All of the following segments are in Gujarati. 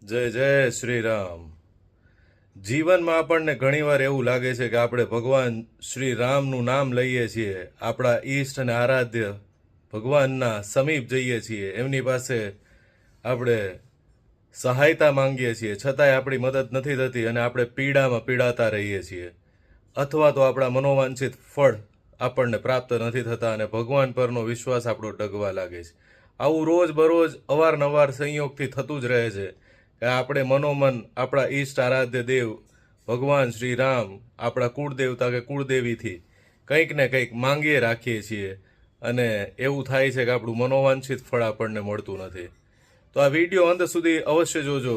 જય જય શ્રી રામ. જીવનમાં આપણને ઘણીવાર એવું લાગે છે કે આપણે ભગવાન શ્રી રામનું નામ લઈએ છીએ, આપણા ઈષ્ટ અને આરાધ્ય ભગવાનના સમીપ જઈએ છીએ, એમની પાસે આપણે સહાયતા માંગીએ છીએ, છતાંય આપણી મદદ નથી થતી અને આપણે પીડામાં પીડાતા રહીએ છીએ, અથવા તો આપણા મનોવાંછિત ફળ આપણને પ્રાપ્ત નથી થતા અને ભગવાન પરનો વિશ્વાસ આપણો ડગવા લાગે છે. આવું રોજ બરોજ અવારનવાર સંયોગથી થતું જ રહે છે કે આપણે મનોમન આપણા ઈષ્ટ આરાધ્ય દેવ ભગવાન શ્રી રામ, આપણા કુળદેવતા કે કુળદેવીથી કંઈક ને કંઈક માંગીએ રાખીએ છીએ અને એવું થાય છે કે આપણું મનોવાંછિત ફળ આપણને મળતું નથી. તો આ વિડીયો અંત સુધી અવશ્ય જોજો.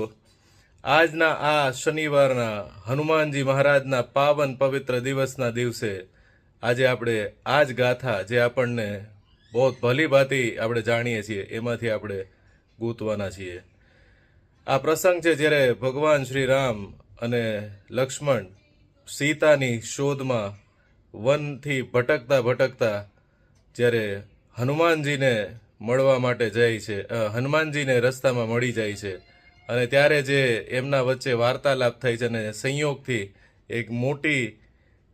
આજના આ શનિવારના હનુમાનજી મહારાજના પાવન પવિત્ર દિવસના દિવસે આજે આપણે આ જ ગાથા જે આપણને બહુ ભલી ભાંતિ આપણે જાણીએ છીએ એમાંથી આપણે ગૂંથવાના છીએ. આ પ્રસંગ છે જ્યારે ભગવાન શ્રી રામ અને લક્ષ્મણ સીતાની શોધમાં વનથી ભટકતા ભટકતા જ્યારે હનુમાનજીને મળવા માટે જાય છે, હનુમાનજીને રસ્તામાં મળી જાય છે અને ત્યારે જે એમના વચ્ચે વાર્તાલાપ થાય છે અને સંયોગથી એક મોટી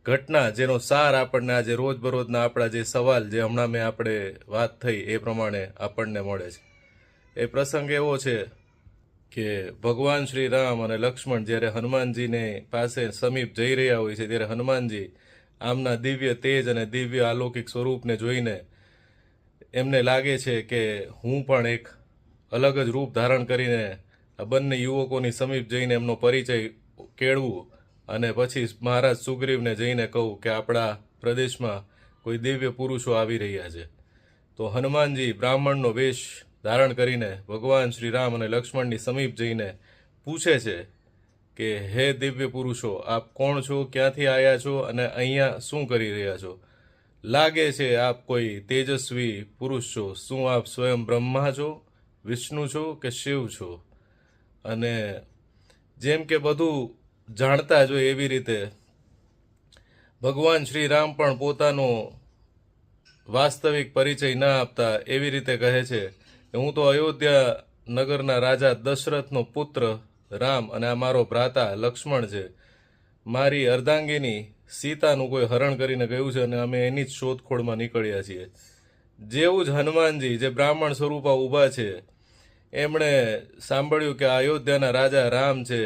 ઘટના જેનો સાર આપણને આજે રોજબરોજના આપણા જે સવાલ જે હમણાં મેં આપણે વાત થઈ એ પ્રમાણે આપણને મળે છે. એ પ્રસંગ એવો છે કે ભગવાન શ્રી રામ અને લક્ષ્મણ જ્યારે હનુમાનજીને પાસે સમીપ જઈ રહ્યા હોય છે ત્યારે હનુમાનજી આમના દિવ્ય તેજ અને દિવ્ય અલૌકિક સ્વરૂપને જોઈને એમને લાગે છે કે હું પણ એક અલગ જ રૂપ ધારણ કરીને આ બંને યુવકોની સમીપ જઈને એમનો પરિચય કેળવું અને પછી મહારાજ સુગ્રીવને જઈને કહું કે આપણા પ્રદેશમાં કોઈ દિવ્ય પુરુષો આવી રહ્યા છે. તો હનુમાનજી બ્રાહ્મણનો વેશ ધારણ કરીને ભગવાન શ્રી રામ અને લક્ષ્મણની સમીપ જઈને પૂછે છે કે હે દિવ્ય પુરુષો, આપ કોણ છો, ક્યાંથી આવ્યા છો અને અહીંયા શું કરી રહ્યા છો? લાગે છે આપ કોઈ તેજસ્વી પુરુષ છો. શું આપ સ્વયં બ્રહ્મા છો, વિષ્ણુ છો કે શિવ છો? અને જેમ કે બધું જાણતા જ હોય એવી રીતે ભગવાન શ્રી રામ પણ પોતાનો વાસ્તવિક પરિચય ના આપતા એવી રીતે કહે છે કે હું તો અયોધ્યા નગરના રાજા દશરથનો પુત્ર રામ અને આ મારો ભ્રાતા લક્ષ્મણ છે. મારી અર્ધાંગીની સીતાનું કોઈ હરણ કરીને ગયું છે અને અમે એની જ શોધખોળમાં નીકળ્યા છીએ. જેવું જ હનુમાનજી જે બ્રાહ્મણ સ્વરૂપા ઊભા છે એમણે સાંભળ્યું કે અયોધ્યાના રાજા રામ છે,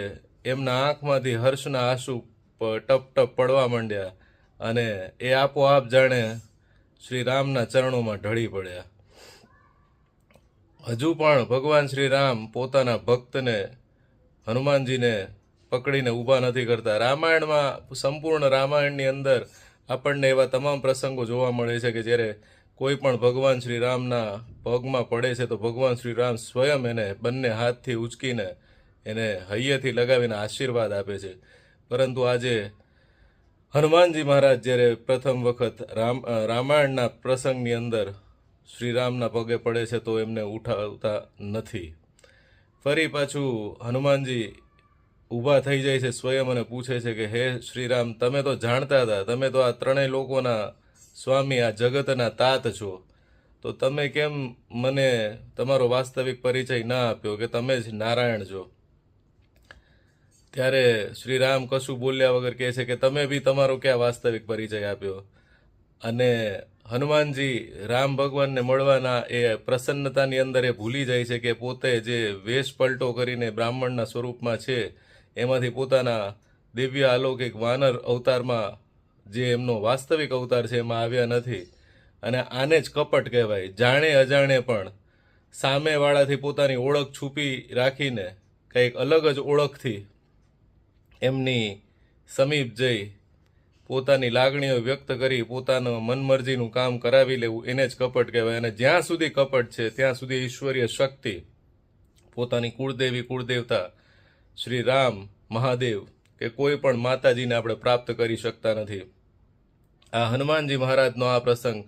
એમના આંખમાંથી હર્ષના આંસુ ટપ ટપ પડવા માંડ્યા અને એ આપોઆપ જાણે શ્રી રામના ચરણોમાં ઢળી પડ્યા. હજુ પણ ભગવાન શ્રી રામ પોતાના ભક્તને હનુમાનજીને પકડીને ઊભા નથી કરતા. રામાયણમાં, સંપૂર્ણ રામાયણની અંદર આપણને એવા તમામ પ્રસંગો જોવા મળે છે કે જ્યારે કોઈ પણ ભગવાન શ્રી રામના પગમાં પડે છે તો ભગવાન શ્રી રામ સ્વયં એને બંને હાથથી ઉચકીને એને હૈયેથી લગાવીને આશીર્વાદ આપે છે. પરંતુ આજે હનુમાનજી મહારાજ જ્યારે પ્રથમ વખત રામાયણના પ્રસંગની અંદર શ્રીરામના પગે પડે છે તો એમને ઉઠાવતા નથી. ફરી પાછું હનુમાનજી ઊભા થઈ જાય છે સ્વયં અને પૂછે છે કે હે શ્રીરામ, તમે તો જાણતા હતા, તમે તો આ ત્રણેય લોકોના સ્વામી, આ જગતના તાત છો, તો તમે કેમ મને તમારો વાસ્તવિક પરિચય ના આપ્યો કે તમે જ નારાયણ છો? ત્યારે શ્રીરામ કશું બોલ્યા વગર કહે છે કે તમે બી તમારો ક્યાં વાસ્તવિક પરિચય આપ્યો? અને હનુમાનજી રામ ભગવાનને મળવાના એ પ્રસન્નતાની અંદર એ ભૂલી જાય છે કે પોતે જે વેશ પલટો કરીને બ્રાહ્મણના સ્વરૂપમાં છે એમાંથી પોતાના દિવ્ય અલૌકિક વાનર અવતારમાં જે એમનો વાસ્તવિક અવતાર છે એમાં આવ્યા નથી. અને આને જ કપટ કહેવાય. જાણે અજાણે પણ સામેવાળાથી પોતાની ઓળખ છુપી રાખીને કંઈક અલગ જ ઓળખથી એમની સમીપ જઈ પોતાની લાગણીઓ વ્યક્ત કરી પોતાનું મનમરજીનું કામ કરાવી લેવું એને જ કપટ કહેવાય. અને જ્યાં સુધી કપટ છે ત્યાં સુધી ઈશ્વરીય શક્તિ, પોતાની કુળદેવી કુળદેવતા શ્રી રામ, મહાદેવ કે કોઈ પણ માતાજીને આપણે પ્રાપ્ત કરી શકતા નથી. આ હનુમાનજી મહારાજનો આ પ્રસંગ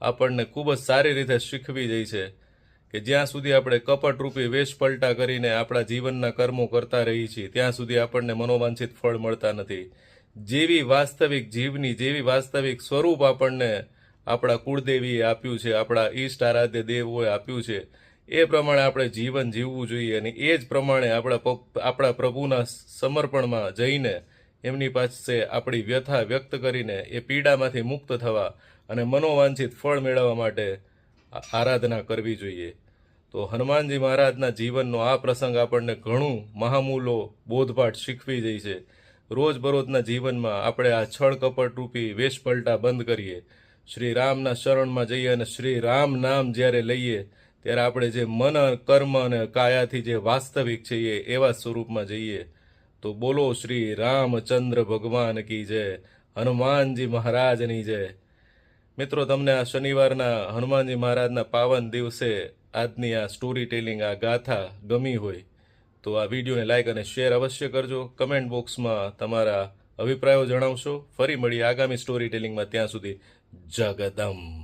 આપણને ખૂબ જ સારી રીતે શીખવી જાય છે કે જ્યાં સુધી આપણે કપટરૂપી વેશ પલટા કરીને આપણા જીવનના કર્મો કરતા રહીએ છીએ ત્યાં સુધી આપણને મનોવાંછિત ફળ મળતા નથી. જેવી વાસ્તવિક જીવની, જેવી વાસ્તવિક સ્વરૂપ આપણને આપણા કુળદેવીએ આપ્યું છે, આપણા ઈષ્ટ આરાધ્ય દેવોએ આપ્યું છે, એ પ્રમાણે આપણે જીવન જીવવું જોઈએ અને એ જ પ્રમાણે આપણા પ્રભુના સમર્પણમાં જઈને એમની પાસે આપણી વ્યથા વ્યક્ત કરીને એ પીડામાંથી મુક્ત થવા અને મનોવાંછિત ફળ મેળવવા માટે આરાધના કરવી જોઈએ. તો હનુમાનજી મહારાજના જીવનનો આ પ્રસંગ આપણને ઘણું મહામૂલો બોધપાઠ શીખવી જાય છે. રોજબરોજના જીવનમાં આપણે આ છળ કપટ રૂપી વેશપલટા બંધ કરીએ, શ્રી રામના શરણમાં જઈએ અને શ્રી રામ નામ જ્યારે લઈએ ત્યારે આપણે જે મન કર્મ અને કાયાથી જે વાસ્તવિક છીએ એવા સ્વરૂપમાં જઈએ. તો બોલો શ્રી રામચંદ્ર ભગવાન કી જય, હનુમાનજી મહારાજની જય. મિત્રો, તમને આ શનિવારના હનુમાનજી મહારાજના પાવન દિવસે આજની આ સ્ટોરી ટેલિંગ, આ ગાથા ગમી હોય તો આ વિડીયોને લાઈક અને શેર અવશ્ય કરજો. કમેન્ટ બોક્સમાં તમારા અભિપ્રાયો જણાવશો. ફરી મળીએ આગામી સ્ટોરી ટેલિંગમાં. ત્યાં સુધી જગદમ.